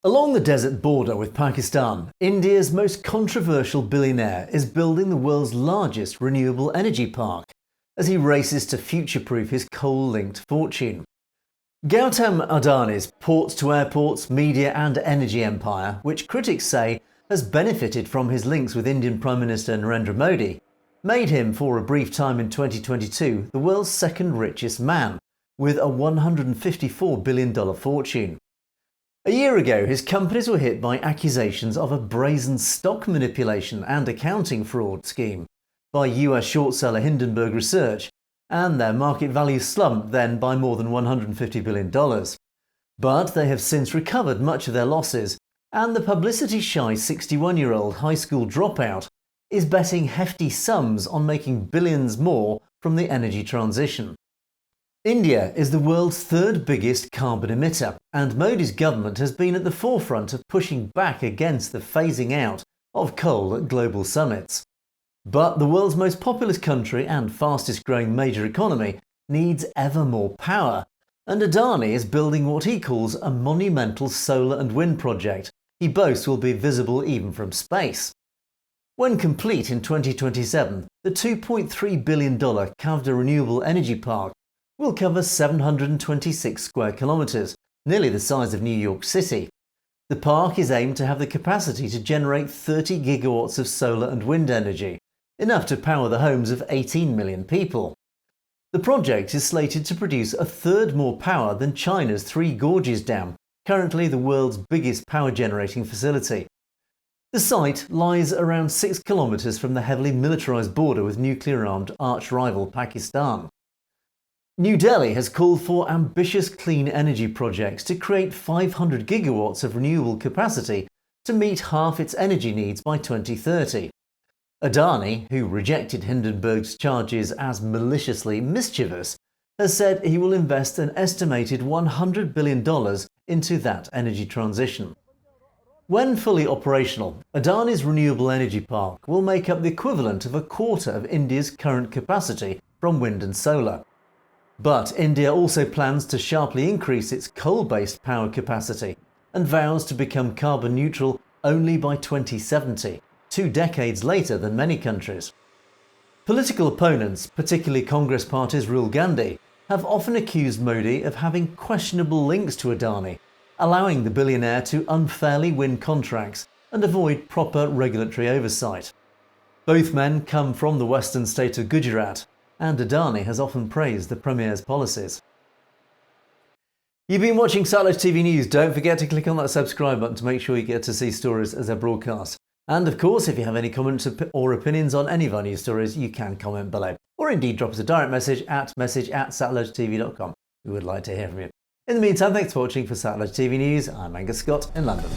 Along the desert border with Pakistan, India's most controversial billionaire is building the world's largest renewable energy park as he races to future-proof his coal-linked fortune. Gautam Adani's ports-to-airports, media and energy empire, which critics say has benefited from his links with Indian Prime Minister Narendra Modi, made him for a brief time in 2022 the world's second richest man, with a $154 billion fortune. A year ago, his companies were hit by accusations of a brazen stock manipulation and accounting fraud scheme by US short seller Hindenburg Research, and their market value slumped then by more than $150 billion. But they have since recovered much of their losses, and the publicity-shy 61-year-old high school dropout is betting hefty sums on making billions more from the energy transition. India is the world's third biggest carbon emitter, and Modi's government has been at the forefront of pushing back against the phasing out of coal at global summits. But the world's most populous country and fastest growing major economy needs ever more power, and Adani is building what he calls a monumental solar and wind project he boasts will be visible even from space. When complete in 2027, the $2.3 billion Kavda Renewable Energy Park will cover 726 square kilometres, nearly the size of New York City. The park is aimed to have the capacity to generate 30 gigawatts of solar and wind energy, enough to power the homes of 18 million people. The project is slated to produce a third more power than China's Three Gorges Dam, currently the world's biggest power generating facility. The site lies around 6 kilometres from the heavily militarised border with nuclear-armed arch-rival Pakistan. New Delhi has called for ambitious clean energy projects to create 500 gigawatts of renewable capacity to meet half its energy needs by 2030. Adani, who rejected Hindenburg's charges as maliciously mischievous, has said he will invest an estimated $100 billion into that energy transition. When fully operational, Adani's renewable energy park will make up the equivalent of a quarter of India's current capacity from wind and solar. But India also plans to sharply increase its coal-based power capacity and vows to become carbon neutral only by 2070, 2 decades later than many countries. Political opponents, particularly Congress Party's Rahul Gandhi, have often accused Modi of having questionable links to Adani, allowing the billionaire to unfairly win contracts and avoid proper regulatory oversight. Both men come from the western state of Gujarat, and Adani has often praised the Premier's policies. You've been watching Satellite TV News. Don't forget to click on that subscribe button to make sure you get to see stories as they're broadcast. And of course, if you have any comments or opinions on any of our news stories, you can comment below. Or indeed drop us a direct message at message@satellitetv.com. We would like to hear from you. In the meantime, thanks for watching. For Satellite TV News, I'm Angus Scott in London.